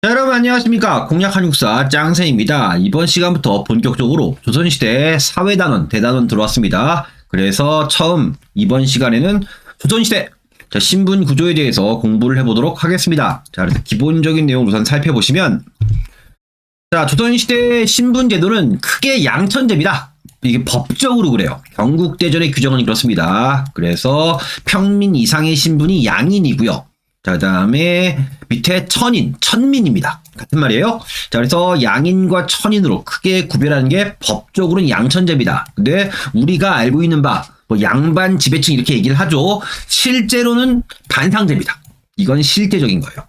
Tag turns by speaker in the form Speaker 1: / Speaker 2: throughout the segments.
Speaker 1: 자, 여러분 안녕하십니까. 공략 한육사 짱생입니다. 이번 시간부터 본격적으로 조선시대 사회단원, 대단원 들어왔습니다. 그래서 처음 이번 시간에는 조선시대 신분 구조에 대해서 공부를 해보도록 하겠습니다. 자, 그래서 기본적인 내용 우선 살펴보시면, 자, 조선시대 신분제도는 크게 양천제입니다. 이게 법적으로 그래요. 경국대전의 규정은 그렇습니다. 그래서 평민 이상의 신분이 양인이고요. 자, 그 다음에 밑에 천민입니다. 같은 말이에요. 자, 그래서 양인과 천인으로 크게 구별하는 게 법적으로는 양천제입니다. 근데 우리가 알고 있는 바, 뭐 양반 지배층 이렇게 얘기를 하죠. 실제로는 반상제입니다. 이건 실제적인 거예요.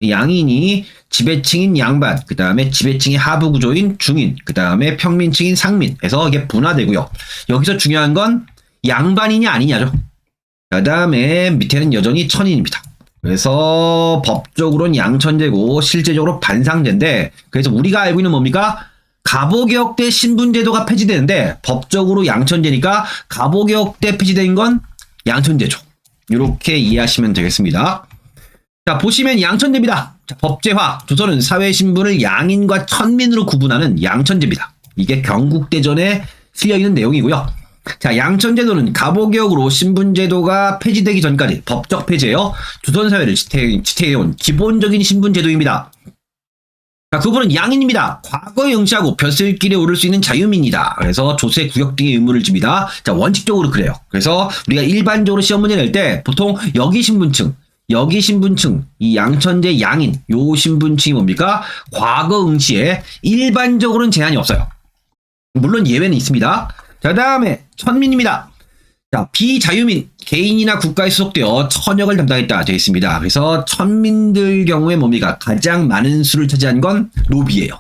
Speaker 1: 양인이 지배층인 양반, 그 다음에 지배층의 하부 구조인 중인, 그 다음에 평민층인 상민에서 이게 분화되고요. 여기서 중요한 건 양반이냐 아니냐죠. 그 다음에 밑에는 여전히 천인입니다. 그래서 법적으로는 양천제고 실제적으로 반상제인데, 그래서 우리가 알고 있는 뭡니까? 갑오개혁 때 신분제도가 폐지되는데 법적으로 양천제니까 갑오개혁 때 폐지된 건 양천제죠. 이렇게 이해하시면 되겠습니다. 자, 보시면 양천제입니다. 자, 법제화. 조선은 사회신분을 양인과 천민으로 구분하는 양천제입니다. 이게 경국대전에 실려있는 내용이고요. 자, 양천제도는 갑오개혁으로 신분제도가 폐지되기 전까지 법적 폐지예요. 조선사회를 지탱해온 기본적인 신분제도입니다. 자, 그분은 양인입니다. 과거에 응시하고 벼슬길에 오를 수 있는 자유민이다. 그래서 조세 구역 등의 의무를 집니다. 자, 원칙적으로 그래요. 그래서 우리가 일반적으로 시험 문제 낼 때 보통 여기 신분층, 이 양천제 양인, 요 신분층이 뭡니까? 과거 응시에 일반적으로는 제한이 없어요. 물론 예외는 있습니다. 자, 그 다음에 천민입니다. 자, 비자유민, 개인이나 국가에 소속되어 천역을 담당했다 되어 있습니다. 그래서 천민들 경우에 뭡니까? 가장 많은 수를 차지한 건 노비예요.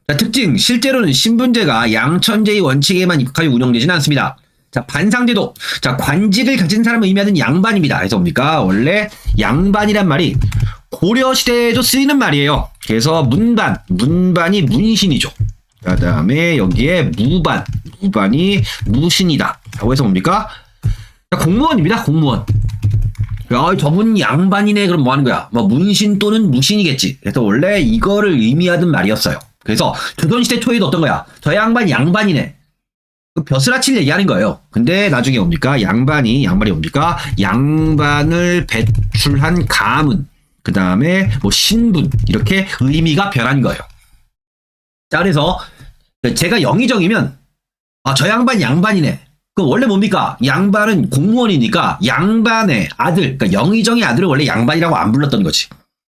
Speaker 1: 자, 특징, 실제로는 신분제가 양천제의 원칙에만 입각하여 운영되지는 않습니다. 자, 반상제도. 자, 관직을 가진 사람을 의미하는 양반입니다. 그래서 뭡니까? 원래 양반이란 말이 고려시대에도 쓰이는 말이에요. 그래서 문반이 문신이죠. 그 다음에 여기에 무반이 무신이다. 라고 해서 뭡니까? 공무원입니다. 공무원. 야, 저분 양반이네. 그럼 뭐 하는 거야? 뭐 문신 또는 무신이겠지. 그래서 원래 이거를 의미하던 말이었어요. 그래서 조선시대 초에도 어떤 거야? 저 양반 양반이네. 벼슬아치를 얘기하는 거예요. 근데 나중에 뭡니까? 양반이 뭡니까? 양반을 배출한 가문, 그 다음에 뭐 신분, 이렇게 의미가 변한 거예요. 자, 그래서 제가 영의정이면 저 양반 양반이네. 그럼 원래 뭡니까? 양반은 공무원이니까 양반의 아들, 그러니까 영의정의 아들을 원래 양반이라고 안 불렀던 거지.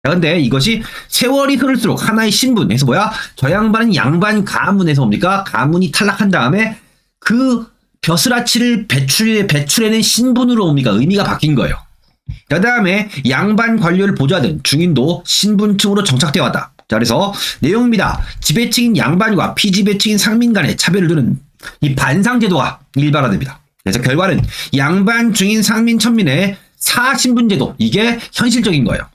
Speaker 1: 자, 근데 이것이 세월이 흐를수록 하나의 신분에서 뭐야? 저 양반은 양반 가문에서 뭡니까? 가문이 탈락한 다음에 그 벼슬아치를 배출해낸 신분으로 뭡니까? 의미가 바뀐 거예요. 그 다음에 양반 관료를 보좌하던 중인도 신분층으로 정착되어 왔다. 자, 그래서 내용입니다. 지배층인 양반과 피지배층인 상민 간의 차별을 두는 이 반상제도가 일반화됩니다. 그래서 결과는 양반, 중인, 상민, 천민의 사신분제도, 이게 현실적인 거예요.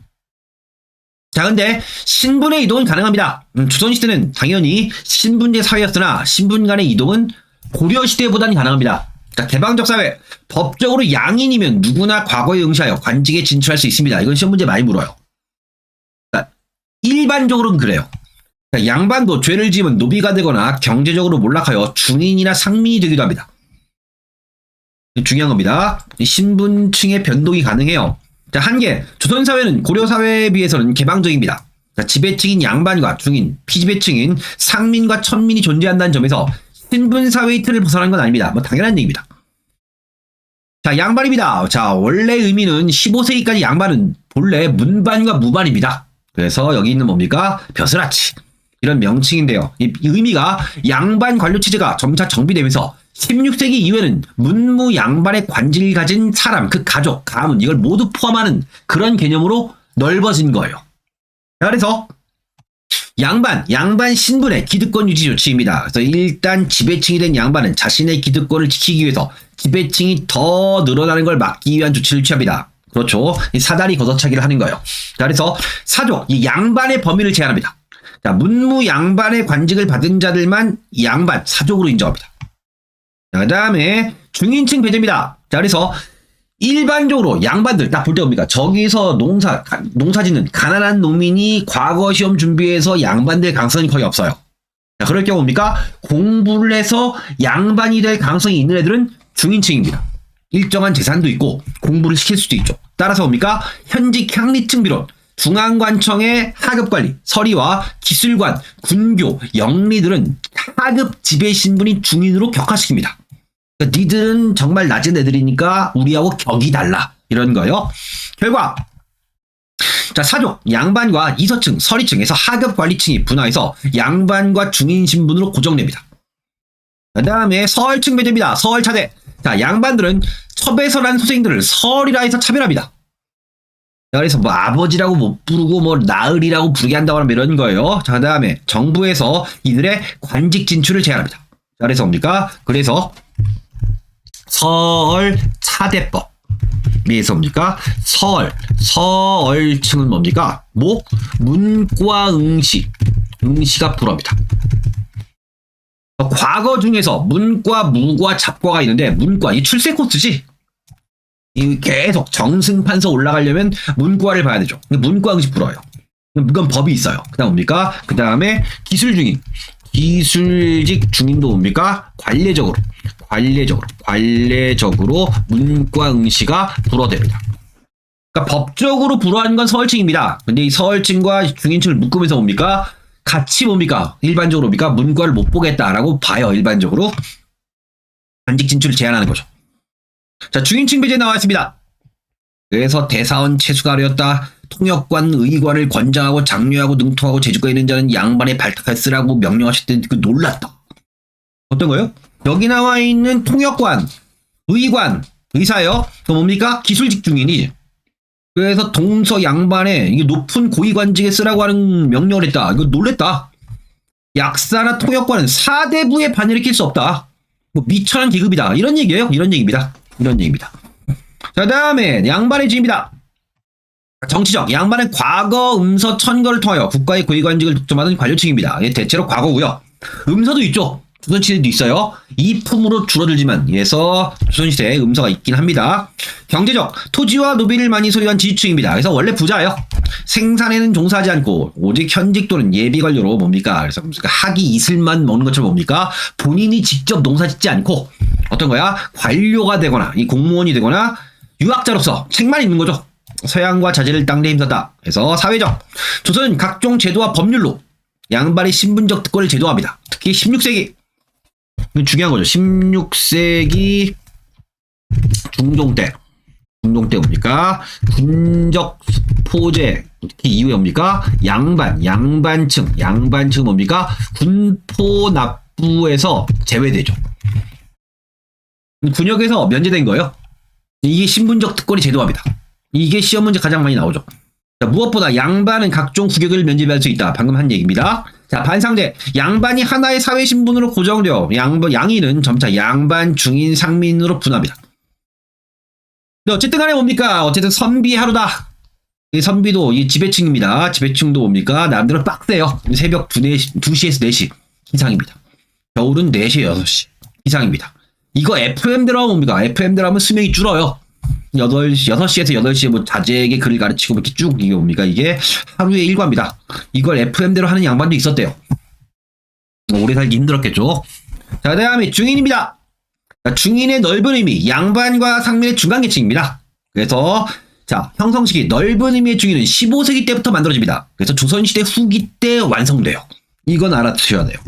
Speaker 1: 자, 근데 신분의 이동은 가능합니다. 조선시대는 당연히 신분제 사회였으나 신분 간의 이동은 고려시대보다는 가능합니다. 자, 개방적 사회. 법적으로 양인이면 누구나 과거에 응시하여 관직에 진출할 수 있습니다. 이건 시험 문제 많이 물어요. 자, 일반적으로는 그래요. 자, 양반도 죄를 지으면 노비가 되거나 경제적으로 몰락하여 중인이나 상민이 되기도 합니다. 중요한 겁니다. 신분층의 변동이 가능해요. 자, 한계. 조선사회는 고려사회에 비해서는 개방적입니다. 자, 지배층인 양반과 중인, 피지배층인 상민과 천민이 존재한다는 점에서 신분사회의 틀을 벗어난 건 아닙니다. 뭐 당연한 얘기입니다. 자, 양반입니다. 자, 원래 의미는 15세기까지 양반은 본래 문반과 무반입니다. 그래서 여기 있는 뭡니까? 벼슬아치. 이런 명칭인데요. 이 의미가 양반 관료 체제가 점차 정비되면서 16세기 이후에는 문무 양반의 관직을 가진 사람, 그 가족, 가문, 이걸 모두 포함하는 그런 개념으로 넓어진 거예요. 자, 그래서 양반 신분의 기득권 유지 조치입니다. 그래서 일단 지배층이 된 양반은 자신의 기득권을 지키기 위해서 지배층이 더 늘어나는 걸 막기 위한 조치를 취합니다. 그렇죠. 이 사다리 걷어차기를 하는 거예요. 자, 그래서 사족, 이 양반의 범위를 제한합니다. 자, 문무 양반의 관직을 받은 자들만 양반, 사족으로 인정합니다. 자, 그 다음에 중인층 배제입니다. 자, 그래서 일반적으로 양반들 딱 볼 때 뭡니까? 저기서 농사 짓는 가난한 농민이 과거 시험 준비해서 양반될 가능성이 거의 없어요. 자, 그럴 경우 뭡니까? 공부를 해서 양반이 될 가능성이 있는 애들은 중인층입니다. 일정한 재산도 있고 공부를 시킬 수도 있죠. 따라서 뭡니까? 현직 향리층 비롯 중앙관청의 하급관리, 서리와 기술관, 군교, 영리들은 하급 지배 신분이 중인으로 격화시킵니다. 그러니까 니들은 정말 낮은 애들이니까 우리하고 격이 달라. 이런 거요. 결과 자, 사족, 양반과 이서층, 서리층에서 하급 관리층이 분화해서 양반과 중인 신분으로 고정됩니다. 그 다음에 서얼층 배제입니다. 서얼차대. 자, 양반들은 첩에서란 소생들을 서얼이라 해서 차별합니다. 자, 그래서 뭐 아버지라고 못 부르고 뭐 나으리라고 부르게 한다고 하면 이런 거예요. 자, 그 다음에 정부에서 이들의 관직 진출을 제한합니다. 자, 그래서 뭡니까? 그래서 서얼차대법. 위에서 뭡니까? 서얼층은 뭡니까? 문과 응시가 불어입니다. 과거 중에서 문과, 무과, 잡과가 있는데 문과, 이 출세 코스지? 이 계속 정승판서 올라가려면 문과를 봐야 되죠. 문과 응시 불어요. 이건 법이 있어요. 그 다음 뭡니까? 그 다음에 기술중인. 기술직 중인도 뭡니까? 관례적으로 문과 응시가 불어됩니다. 그러니까 법적으로 불어하는 건 서얼층입니다. 근데 이 서얼층과 중인층을 묶으면서 뭡니까? 같이 뭡니까? 일반적으로 뭡니까? 문과를 못 보겠다라고 봐요. 일반적으로. 관직 진출을 제한하는 거죠. 자, 중인층 배제 나와 있습니다. 그래서 대사원 채수가 어렸다. 통역관, 의관을 권장하고 장려하고 능통하고 재주가 있는 자는 양반에 발탁할 쓰라고 명령하셨더니 그 놀랐다. 어떤 거요? 여기 나와 있는 통역관, 의관, 의사요. 그 뭡니까? 기술직 중인이. 그래서 동서 양반에 이게 높은 고위관직에 쓰라고 하는 명령을 했다. 이거 놀랬다. 약사나 통역관은 4대부에 반일으킬 수 없다. 뭐 미천한 계급이다. 이런 얘기예요. 이런 얘기입니다. 자, 다음에 양반의 지입니다. 정치적. 양반은 과거 음서 천거를 통하여 국가의 고위관직을 독점하는 관료층입니다. 이게 대체로 과거고요. 음서도 있죠. 조선시대도 있어요. 이품으로 줄어들지만 그래서 조선시대에 음서가 있긴 합니다. 경제적. 토지와 노비를 많이 소유한 지주층입니다. 그래서 원래 부자예요. 생산에는 종사하지 않고 오직 현직 또는 예비 관료로 뭡니까? 그래서 학이 이슬만 먹는 것처럼 뭡니까? 본인이 직접 농사 짓지 않고 어떤 거야? 관료가 되거나 이 공무원이 되거나 유학자로서 책만 읽는 거죠. 서양과 자제를 땅대에 힘썼다. 그래서 사회적. 조선은 각종 제도와 법률로 양반의 신분적 특권을 제도합니다. 특히 16세기. 중요한 거죠. 16세기 중종 때 뭡니까? 군적 포제. 특히 이후에 뭡니까? 양반층 뭡니까? 군포 납부에서 제외되죠. 군역에서 면제된 거예요. 이게 신분적 특권이 제도합니다. 이게 시험 문제 가장 많이 나오죠. 자, 무엇보다 양반은 각종 구격을 면제받을 수 있다. 방금 한 얘기입니다. 자, 반상제. 양반이 하나의 사회 신분으로 고정되어 양인은 점차 양반, 중인, 상민으로 분합니다. 근데 어쨌든 간에 뭡니까? 어쨌든 선비의 하루다. 이 선비도 이 지배층입니다. 지배층도 뭡니까? 나름대로 빡세요. 새벽 2시에서 4시 이상입니다. 겨울은 4시, 6시 이상입니다. 이거 FM대로 하면 뭡니까? FM대로 하면 수명이 줄어요. 6시에서 8시에 뭐 자제에게 글을 가르치고 이렇게 쭉 이게 뭡니까? 이게 하루의 일과입니다. 이걸 FM대로 하는 양반도 있었대요. 오래 살기 힘들었겠죠. 자, 다음에 중인입니다. 자, 중인의 넓은 의미, 양반과 상민의 중간계층입니다. 그래서 자, 형성시기 넓은 의미의 중인은 15세기 때부터 만들어집니다. 그래서 조선시대 후기 때 완성돼요. 이건 알아두셔야 돼요.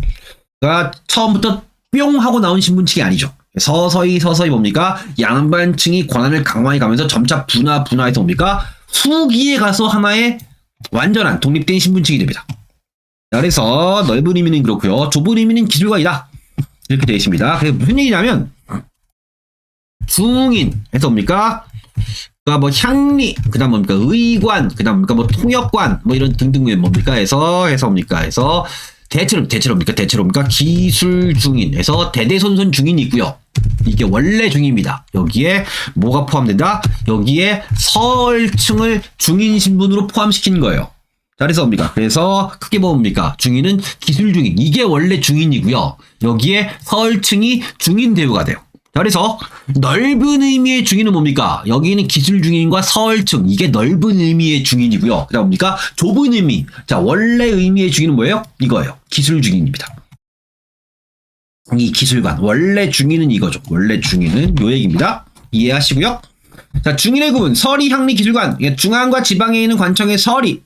Speaker 1: 그러니까 처음부터 뿅 하고 나온 신분층이 아니죠. 서서히 뭡니까? 양반층이 권한을 강화해 가면서 점차 분화해서 뭡니까? 후기에 가서 하나의 완전한 독립된 신분층이 됩니다. 그래서 넓은 의미는 그렇고요. 좁은 의미는 기술관이다. 이렇게 되어 있습니다. 그래서 무슨 얘기냐면 중인에서 뭡니까? 그러니까 뭐 향리, 그다음 뭡니까? 의관, 그다음 뭡니까? 뭐 통역관, 뭐 이런 등등 뭡니까? 해서 뭡니까? 해서 대체로 뭡니까? 기술 중인에서 대대손손 중인이 있고요. 이게 원래 중입니다. 여기에 뭐가 포함된다? 여기에 서얼층을 중인 신분으로 포함시킨 거예요. 자, 그래서 뭡니까? 그래서 크게 뭡니까? 중인은 기술 중인. 이게 원래 중인이고요. 여기에 서얼층이 중인 대우가 돼요. 자, 그래서 넓은 의미의 중인은 뭡니까? 여기는 기술 중인과 서얼층, 이게 넓은 의미의 중인이고요. 그다음 뭡니까? 좁은 의미. 자, 원래 의미의 중인은 뭐예요? 이거예요. 기술 중인입니다. 이 기술관. 원래 중인은 이거죠. 원래 중인은 요 얘기입니다. 이해하시고요. 자, 중인의 구분. 서리, 향리, 기술관. 중앙과 지방에 있는 관청의 서리.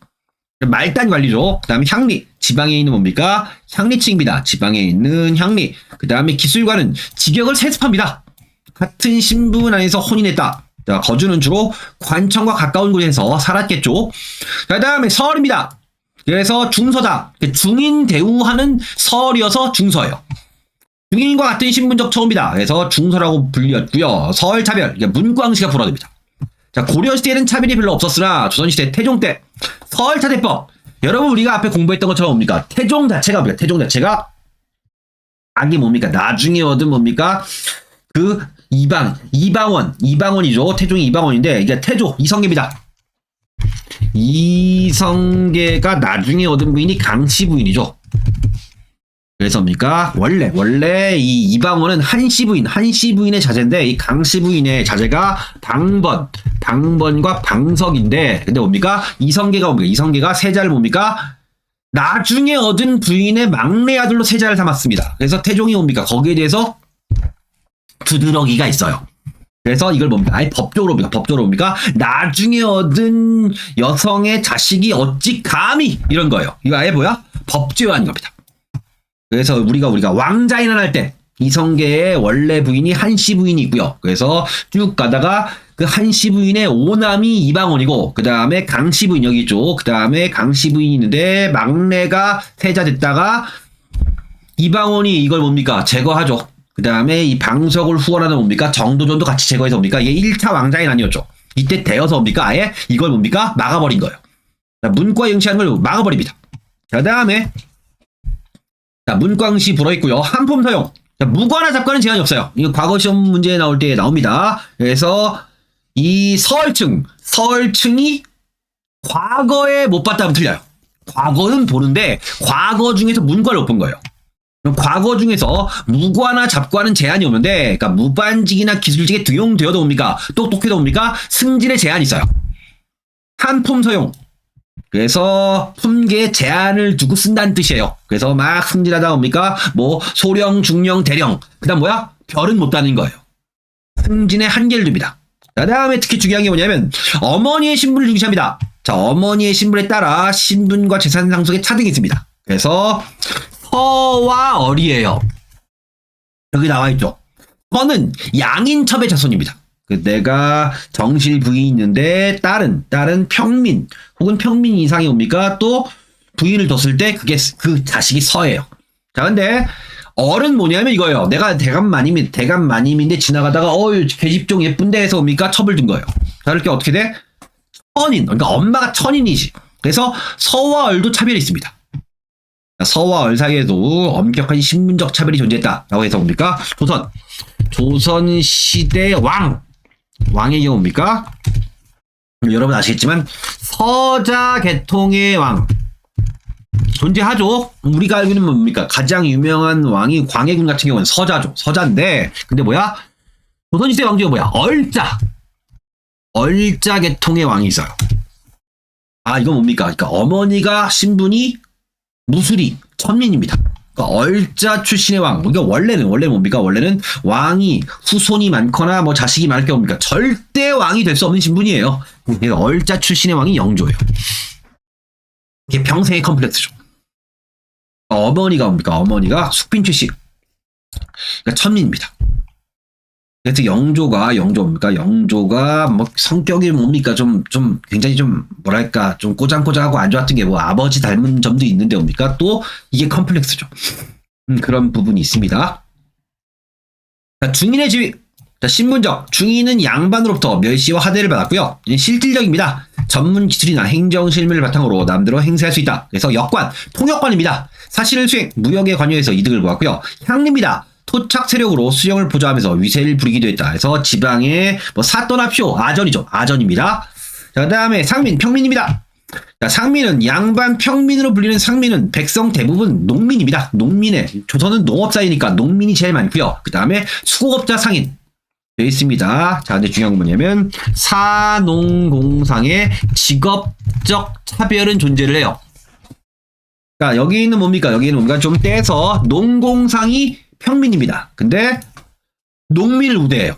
Speaker 1: 말단 관리죠. 그 다음에 향리. 지방에 있는 뭡니까? 향리층입니다. 지방에 있는 향리. 그 다음에 기술관은 직역을 세습합니다. 같은 신분 안에서 혼인했다. 자, 거주는 주로 관청과 가까운 곳에서 살았겠죠. 그 다음에 서얼입니다. 그래서 중서다. 중인 대우하는 서얼이어서 중서예요. 중인과 같은 신분적 처우입니다. 그래서 중서라고 불렸고요. 서얼 차별, 문광시가 불어집니다. 자, 고려시대에는 차별이 별로 없었으나 조선시대 태종 때 서얼차대법. 여러분 우리가 앞에 공부했던 것처럼 뭡니까? 태종 자체가 뭡니까? 태종 자체가 악이 뭡니까? 나중에 얻은 뭡니까? 그 이방원이죠. 태종이 이방원인데 이게 태조 이성계입니다. 이성계가 나중에 얻은 부인이 강씨 부인이죠. 그래서 뭡니까? 원래 이 이방원은 한씨 부인의 자제인데 이 강씨 부인의 자제가 방번과 방석인데 근데 뭡니까? 이성계가 세자를 뭡니까? 나중에 얻은 부인의 막내 아들로 세자를 삼았습니다. 그래서 태종이 뭡니까? 거기에 대해서 두드러기가 있어요. 그래서 이걸 뭡니까? 아예 법적으로 뭡니까? 나중에 얻은 여성의 자식이 어찌 감히 이런 거예요. 이거 아예 뭐야? 법제화한 겁니다. 그래서 우리가 왕자인을 할 때 이성계의 원래 부인이 한씨 부인이 있고요. 그래서 쭉 가다가 그 한씨 부인의 오남이 이방원이고 그 다음에 강씨 부인 여기 있죠. 그 다음에 강씨 부인이 있는데 막내가 세자 됐다가 이방원이 이걸 뭡니까? 제거하죠. 그 다음에 이 방석을 후원하는 뭡니까? 정도전도 같이 제거해서 뭡니까? 이게 1차 왕자인 아니었죠. 이때 되어서 뭡니까? 아예 이걸 뭡니까? 막아버린 거예요. 문과 영시하는 걸 막아버립니다. 그 다음에 자, 문광시 불어있고요. 한품 사용. 자, 무과나 잡과는 제한이 없어요. 이거 과거 시험 문제에 나올 때 나옵니다. 그래서 이 서얼층이 과거에 못 봤다면 틀려요. 과거는 보는데 과거 중에서 문과를 못 본 거예요. 그럼 과거 중에서 무과나 잡과는 제한이 없는데 그러니까 무반직이나 기술직에 등용되어도 뭡니까? 똑똑해도 뭡니까? 승진에 제한이 있어요. 한품 서용. 그래서 품계에 제한을 두고 쓴다는 뜻이에요. 그래서 막 승진하다 뭡니까? 뭐 소령, 중령, 대령. 그 다음 뭐야? 별은 못 다는 거예요. 승진의 한계를 둡니다. 그 다음에 특히 중요한 게 뭐냐면 어머니의 신분을 중시합니다. 자, 어머니의 신분에 따라 신분과 재산 상속에 차등이 있습니다. 그래서 서와 얼이에요. 여기 나와 있죠. 서는 양인첩의 자손입니다. 내가 정실 부인이 있는데 딸은 평민 혹은 평민 이상이 옵니까? 또 부인을 뒀을 때 그게 그 자식이 서예요. 자, 근데 얼은 뭐냐면 이거예요. 내가 대감마님인데 지나가다가 계집종 예쁜데 해서 옵니까? 첩을 둔 거예요. 자, 이렇게 어떻게 돼? 천인. 그러니까 엄마가 천인이지. 그래서 서와 얼도 차별이 있습니다. 서와 얼 사이에도 엄격한 신분적 차별이 존재했다라고 해서 뭡니까? 조선 시대 왕의 경우 뭡니까? 여러분 아시겠지만 서자 계통의 왕 존재하죠. 우리가 알고 있는 뭡니까? 가장 유명한 왕이 광해군 같은 경우는 서자죠. 서자인데 근데 뭐야? 조선시대 왕조가 뭐야? 얼자 계통의 왕이 있어요. 아, 이건 뭡니까? 그러니까 어머니가 신분이 무술이 천민입니다. 그러니까 얼자 출신의 왕. 그러니까 원래는 뭡니까? 원래는 왕이 후손이 많거나 뭐 자식이 많을 게 뭡니까? 절대 왕이 될 수 없는 신분이에요. 그러니까 얼자 출신의 왕이 영조예요. 이게 평생의 컴플렉스죠. 어머니가 뭡니까? 어머니가 숙빈 출신. 그러니까 천민입니다. 그래서 영조가 뭐 성격이 뭡니까? 좀 굉장히 좀 뭐랄까 좀 꼬장꼬장하고 안 좋았던 게 뭐 아버지 닮은 점도 있는데 뭡니까? 또 이게 컴플렉스죠. 그런 부분이 있습니다. 자, 중인의 지위. 자, 신분적. 중인은 양반으로부터 멸시와 하대를 받았고요. 실질적입니다. 전문 기술이나 행정 실무를 바탕으로 남대로 행세할 수 있다. 그래서 역관, 통역관입니다. 사실을 수행, 무역에 관여해서 이득을 보았고요. 향리입니다. 토착 세력으로 수령을 보좌하면서 위세를 부리기도 했다. 그래서 지방의 뭐 사또납쇼 아전이죠. 아전입니다. 자, 그다음에 상민, 평민입니다. 자, 상민은 양반 평민으로 불리는 상민은 백성 대부분 농민입니다. 조선은 농업사이니까 농민이 제일 많고요. 그다음에 수고업자 상인. 되어 있습니다. 자, 근데 중요한 건 뭐냐면 사농공상의 직업적 차별은 존재를 해요. 자, 여기는 뭡니까? 여기는 뭔가 좀 떼서 농공상이 평민입니다. 근데 농민을 우대해요.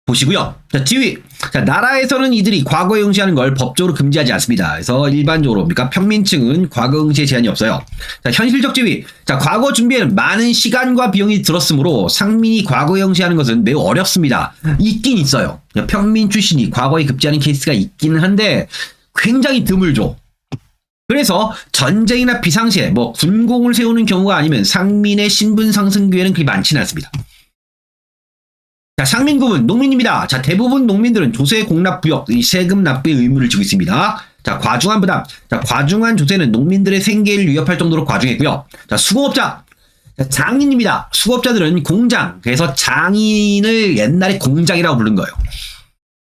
Speaker 1: 보시고요. 자, 지위. 자, 나라에서는 이들이 과거에 응시하는 걸 법적으로 금지하지 않습니다. 그래서 일반적으로 뭡니까? 평민층은 과거 응시에 제한이 없어요. 자, 현실적 지위. 자, 과거 준비에는 많은 시간과 비용이 들었으므로 상민이 과거에 응시하는 것은 매우 어렵습니다. 있긴 있어요. 평민 출신이 과거에 급제하는 케이스가 있기는 한데 굉장히 드물죠. 그래서 전쟁이나 비상시에 뭐 군공을 세우는 경우가 아니면 상민의 신분 상승 기회는 그리 많지는 않습니다. 자, 상민급은 농민입니다. 자, 대부분 농민들은 조세 공납 부역, 이 세금 납부의 의무를 지고 있습니다. 자, 과중한 부담. 자, 과중한 조세는 농민들의 생계를 위협할 정도로 과중했고요. 자, 수공업자. 자, 장인입니다. 수공업자들은 공장, 그래서 장인을 옛날에 공장이라고 부른 거예요.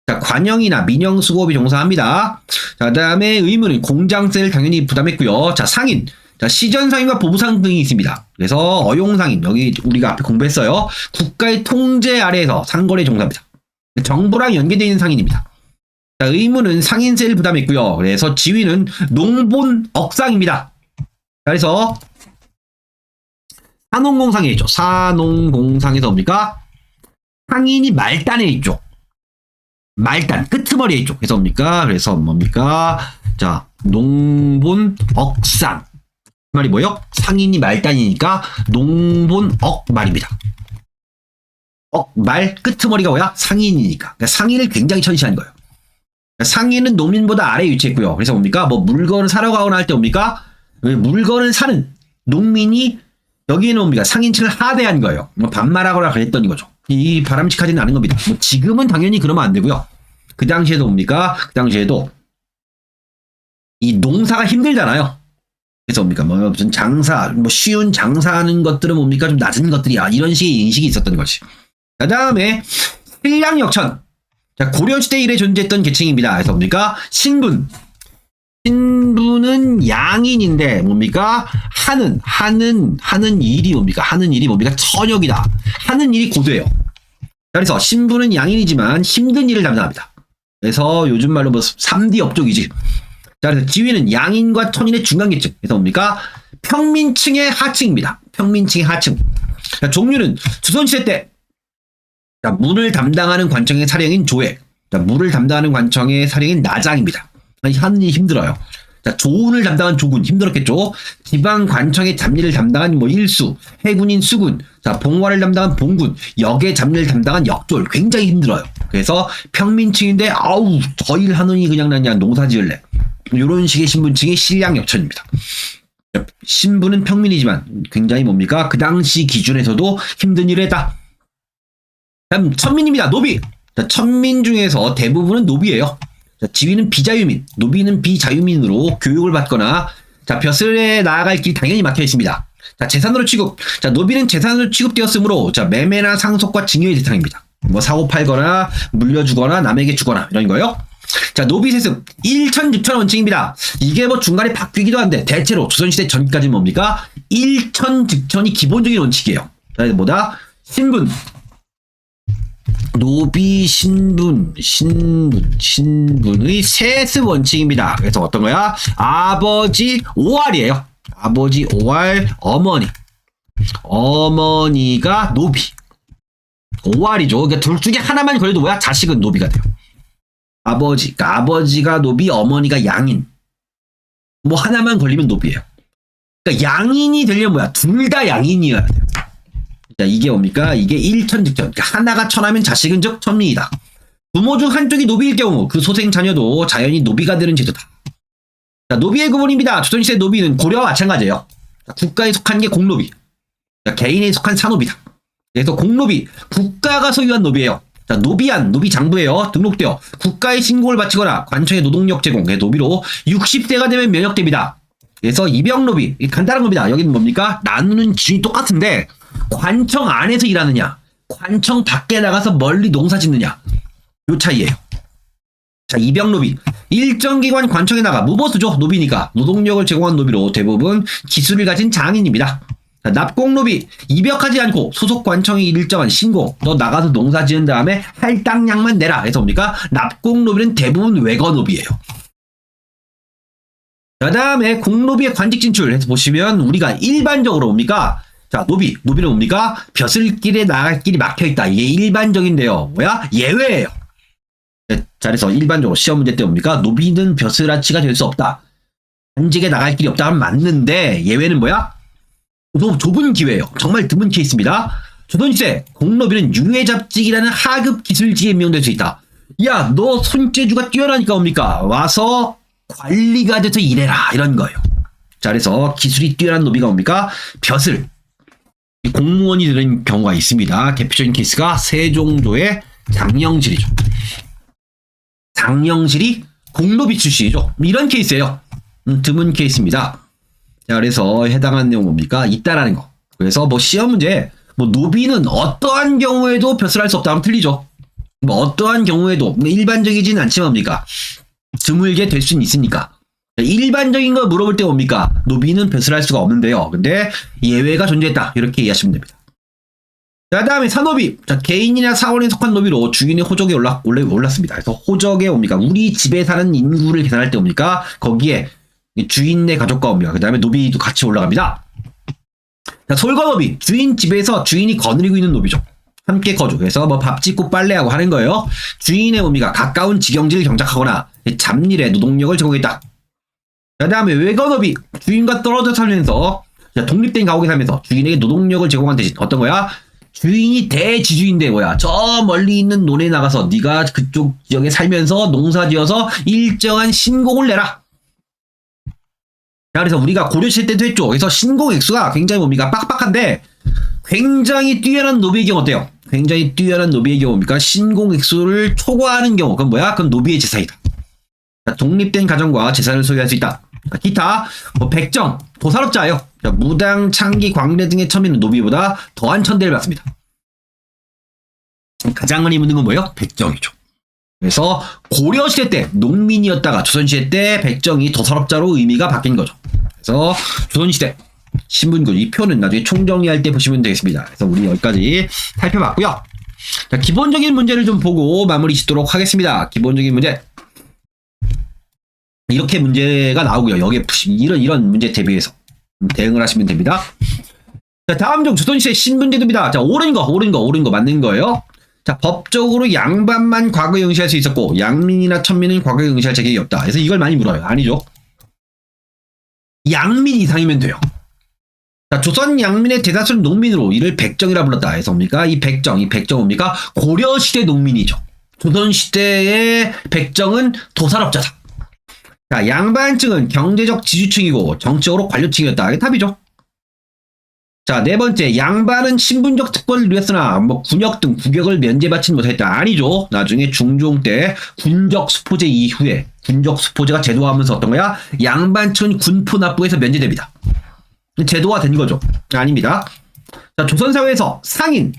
Speaker 1: 자, 관영이나 민영 수공업이 종사합니다. 자, 그다음에 의무는 공장세를 당연히 부담했고요. 자, 상인. 자, 시전상인과 보부상 등이 있습니다. 그래서 어용상인, 여기 우리가 앞에 공부했어요. 국가의 통제 아래에서 상거래 종사입니다. 정부랑 연계되어 있는 상인입니다. 자, 의무는 상인세를 부담했고요. 그래서 지위는 농본 억상입니다. 자, 그래서 사농공상에 있죠. 사농공상에서 뭡니까? 상인이 말단에 있죠. 말단, 끄트머리에 있죠. 그래서 뭡니까? 자, 농본 억상. 말이 뭐예요? 상인이 말단이니까 농본억 말입니다. 말 끄트머리가 뭐야? 상인이니까. 그러니까 상인을 굉장히 천시한 거예요. 그러니까 상인은 농민보다 아래에 위치했고요. 그래서 뭡니까? 뭐 물건을 사러 가거나 할 때 뭡니까? 물건을 사는 농민이 여기에는 뭡니까? 상인층을 하대한 거예요. 뭐 반말하거나 그랬던 거죠. 이 바람직하지는 않은 겁니다. 뭐 지금은 당연히 그러면 안 되고요. 그 당시에도 뭡니까? 그 당시에도 이 농사가 힘들잖아요. 그래서 뭡니까? 뭐 무슨 장사, 뭐 쉬운 장사하는 것들은 뭡니까? 좀 낮은 것들이야. 이런 식의 인식이 있었던 거지. 그 다음에 신량역천. 자, 고려시대 이래 존재했던 계층입니다. 그래서 뭡니까? 신분. 신분은 양인인데 뭡니까? 하는 일이 뭡니까? 하는 일이 뭡니까? 천역이다. 하는 일이 고도예요. 그래서 신분은 양인이지만 힘든 일을 담당합니다. 그래서 요즘 말로 뭐 3D 업종이지. 자, 그래서 지위는 양인과 천인의 중간계층. 그래서 뭡니까? 평민층의 하층입니다. 평민층의 하층. 자, 종류는 조선시대 때, 자, 물을 담당하는 관청의 사령인 조회. 자, 물을 담당하는 관청의 사령인 나장입니다. 하는 일이 힘들어요. 자, 조운을 담당한 조군. 힘들었겠죠? 지방 관청의 잡일을 담당한 뭐 일수, 해군인 수군, 자, 봉화를 담당한 봉군, 역의 잡일을 담당한 역졸. 굉장히 힘들어요. 그래서 평민층인데, 아우, 저 일 하느니 그냥 농사 지을래. 이런 식의 신분층이 신량역천입니다. 신분은 평민이지만 굉장히 뭡니까? 그 당시 기준에서도 힘든 일을 했다. 다음 천민입니다. 노비. 자, 천민 중에서 대부분은 노비예요. 자, 지위는 비자유민, 노비는 비자유민으로 교육을 받거나 자, 벼슬에 나아갈 길이 당연히 막혀 있습니다. 자, 재산으로 취급. 자, 노비는 재산으로 취급되었으므로 자, 매매나 상속과 증여의 대상입니다. 뭐 사고 팔거나 물려주거나 남에게 주거나 이런 거요. 자, 노비 세습 1천즉천 원칙입니다. 이게 뭐 중간에 바뀌기도 한데 대체로 조선시대 전까지는 뭡니까? 1천즉천이 기본적인 원칙이에요. 자, 뭐다? 신분. 노비 신분의 세습 원칙입니다. 그래서 어떤 거야? 아버지 5알이에요. 아버지 5알, 어머니가 노비. 5알이죠. 그러니까 둘 중에 하나만 걸려도 뭐야? 자식은 노비가 돼요. 그러니까 아버지가 노비, 어머니가 양인. 뭐 하나만 걸리면 노비예요. 그러니까 양인이 되려면 뭐야? 둘 다 양인이어야 돼요. 자, 이게 뭡니까? 이게 1천즉천. 그러니까 하나가 천하면 자식은 즉 천민이다. 부모 중 한쪽이 노비일 경우 그 소생 자녀도 자연히 노비가 되는 제도다. 자, 노비의 구분입니다. 조선시대 노비는 고려와 마찬가지예요. 자, 국가에 속한 게 공노비. 자, 개인에 속한 사노비다. 그래서 공노비, 국가가 소유한 노비예요. 자, 노비안, 노비 장부예요. 등록되어 국가의 신고를 바치거나 관청의 노동력 제공, 노비로 60세가 되면 면역됩니다. 그래서 입영노비, 간단한 겁니다. 여기는 뭡니까? 나누는 기준이 똑같은데 관청 안에서 일하느냐, 관청 밖에 나가서 멀리 농사 짓느냐, 요 차이예요. 자, 입영노비, 일정 기관 관청에 나가 무보수죠. 노비니까 노동력을 제공한 노비로 대부분 기술을 가진 장인입니다. 자, 납공노비 입역하지 않고 소속 관청이 일정한 신고 너 나가서 농사 지은 다음에 할당량만 내라 해서 뭡니까? 납공노비는 대부분 외거노비예요. 그 다음에 공노비의 관직 진출 해서 보시면 우리가 일반적으로 뭡니까? 자, 노비는 뭡니까? 벼슬길에 나갈 길이 막혀있다. 이게 일반적인데요. 뭐야? 예외예요. 자, 그래서 일반적으로 시험 문제 때 뭡니까? 노비는 벼슬아치가 될 수 없다. 관직에 나갈 길이 없다 하면 맞는데 예외는 뭐야? 너무 좁은 기회예요. 정말 드문 케이스입니다. 조선시대 공노비는 유해잡직이라는 하급 기술직에 임용될 수 있다. 야, 너 손재주가 뛰어나니까 뭡니까? 와서 관리가 돼서 일해라 이런 거예요. 자, 그래서 기술이 뛰어난 노비가 뭡니까? 벼슬 공무원이 되는 경우가 있습니다. 대표적인 케이스가 세종조의 장영실이죠. 장영실이 공노비 출신이죠. 이런 케이스예요. 드문 케이스입니다. 자, 그래서 해당하는 내용 뭡니까? 있다라는 거. 그래서 뭐 시험 문제, 뭐 노비는 어떠한 경우에도 벼슬할 수 없다 하면 틀리죠. 뭐 어떠한 경우에도 일반적이진 않지만 뭡니까? 드물게 될 수는 있으니까. 일반적인 걸 물어볼 때 뭡니까? 노비는 벼슬할 수가 없는데요. 근데 예외가 존재했다. 이렇게 이해하시면 됩니다. 자, 다음에 사노비. 자, 개인이나 사원에 속한 노비로 주인의 호적에 올랐습니다. 그래서 호적에 뭡니까? 우리 집에 사는 인구를 계산할 때 뭡니까? 거기에 주인의 가족과 옵니다. 그 다음에 노비도 같이 올라갑니다. 자, 솔거노비. 주인 집에서 주인이 거느리고 있는 노비죠. 함께 거주. 그래서 뭐 밥 짓고 빨래하고 하는 거예요. 주인의 뭡니까? 가까운 직영지를 경작하거나 잡일에 노동력을 제공했다. 그 다음에 외거노비. 주인과 떨어져 살면서 독립된 가옥에 살면서 주인에게 노동력을 제공한 대신 어떤 거야? 주인이 대지주인데 뭐야? 저 멀리 있는 논에 나가서 네가 그쪽 지역에 살면서 농사지어서 일정한 신공을 내라. 자, 그래서 우리가 고려시대 때도 했죠. 그래서 신공 액수가 굉장히 뭡니까? 빡빡한데 굉장히 뛰어난 노비의 경우 어때요? 굉장히 뛰어난 노비의 경우 뭡니까? 신공 액수를 초과하는 경우. 그건 뭐야? 그건 노비의 재산이다. 자, 독립된 가정과 재산을 소유할 수 있다. 자, 기타 뭐 백정, 도산업자예요. 자, 무당, 창기, 광래 등의 첨예는 노비보다 더한 천대를 받습니다. 가장 많이 묻는 건 뭐예요? 백정이죠. 그래서 고려시대 때 농민이었다가 조선시대 때 백정이 도산업자로 의미가 바뀐 거죠. 그래서 조선시대 신분군 이 표는 나중에 총정리할 때 보시면 되겠습니다. 그래서 우리 여기까지 살펴봤고요. 자, 기본적인 문제를 좀 보고 마무리 짓도록 하겠습니다. 기본적인 문제. 이렇게 문제가 나오고요. 여기에 이런 문제 대비해서 대응을 하시면 됩니다. 자, 다음 중 조선시대 신분제도입니다. 자, 옳은 거 맞는 거예요. 자, 법적으로 양반만 과거에 응시할 수 있었고 양민이나 천민은 과거에 응시할 자격이 없다. 그래서 이걸 많이 물어요. 아니죠. 양민 이상이면 돼요. 자, 조선 양민의 대다수는 농민으로 이를 백정이라 불렀다. 해서 뭡니까? 이 백정 뭡니까? 고려시대 농민이죠. 조선시대의 백정은 도산업자다. 자, 양반층은 경제적 지주층이고 정치적으로 관료층이었다. 이게 답이죠. 자, 네 번째, 양반은 신분적 특권을 누렸으나 뭐 군역 등 국역을 면제받지는 못했다. 아니죠. 나중에 중종 때 군적 수포제 이후에 군적 수포제가 제도화하면서 어떤 거야? 양반층은 군포 납부에서 면제됩니다. 제도화 된 거죠. 아닙니다. 자, 조선사회에서 상인,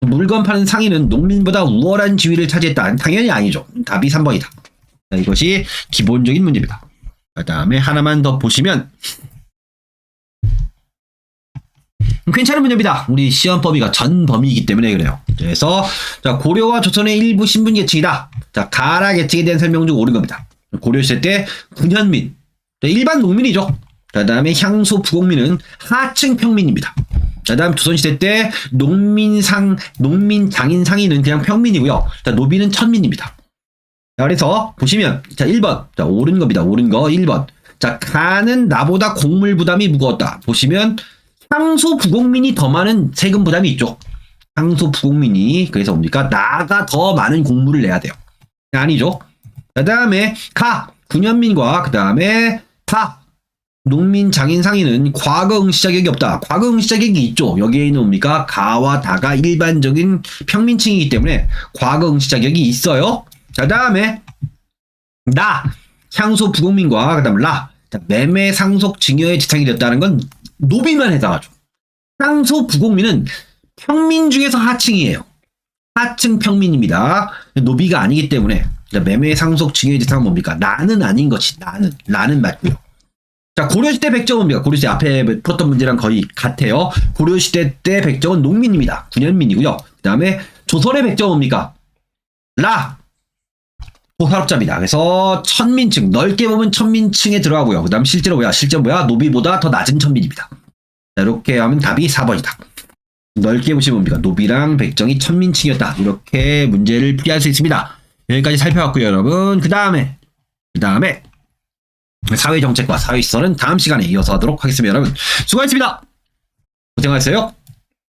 Speaker 1: 물건 파는 상인은 농민보다 우월한 지위를 차지했다. 당연히 아니죠. 답이 3번이다. 자, 이것이 기본적인 문제입니다. 그 다음에 하나만 더 보시면 괜찮은 문제입니다. 우리 시험 범위가 전 범위이기 때문에 그래요. 그래서 자, 고려와 조선의 일부 신분 계층이다. 자, 가라 계층에 대한 설명 중 옳은 겁니다. 고려시대 때 군현민, 일반 농민이죠. 그 다음에 향소 부곡민은 하층 평민입니다. 그 다음 조선시대 때 농민 장인 상인은 그냥 평민이고요. 자, 노비는 천민입니다. 자, 그래서 보시면 자, 1번. 자, 옳은 겁니다. 옳은 거 1번. 자, 가는 나보다 곡물 부담이 무거웠다. 보시면 향소 부곡민이 더 많은 세금 부담이 있죠. 향소 부곡민이 그래서 뭡니까? 나가 더 많은 곡물을 내야 돼요. 아니죠. 그 다음에 군현민과 그 다음에 농민 장인 상인은 과거 응시 자격이 없다. 과거 응시 자격이 있죠. 여기에 있는 뭡니까? 가와 다가 일반적인 평민층이기 때문에 과거 응시 자격이 있어요. 자, 다음에 향소 부곡민과 그 다음 매매 상속 증여의 대상이 됐다는 건 노비만 해당하죠. 향소 부곡민은 평민 중에서 하층이에요. 하층 평민입니다. 노비가 아니기 때문에 매매 상속 증여의 대상은 뭡니까? 나는 아닌 것이 나는 맞고요. 자, 고려시대 백정입니다. 고려시대 앞에 풀었던 문제랑 거의 같아요. 고려시대 때 백정은 농민입니다. 군현민이고요. 그 다음에 조선의 백정입니까? 고사업자입니다. 그래서 천민층, 넓게 보면 천민층에 들어가고요. 그 다음 실제로 뭐야? 노비보다 더 낮은 천민입니다. 자, 이렇게 하면 답이 4번이다. 넓게 보시면 뭡니까? 노비랑 백정이 천민층이었다. 이렇게 문제를 풀이할 수 있습니다. 여기까지 살펴봤고요, 여러분. 그 다음에 사회정책과 사회시설은 다음 시간에 이어서 하도록 하겠습니다. 여러분 수고하셨습니다. 고생하셨어요.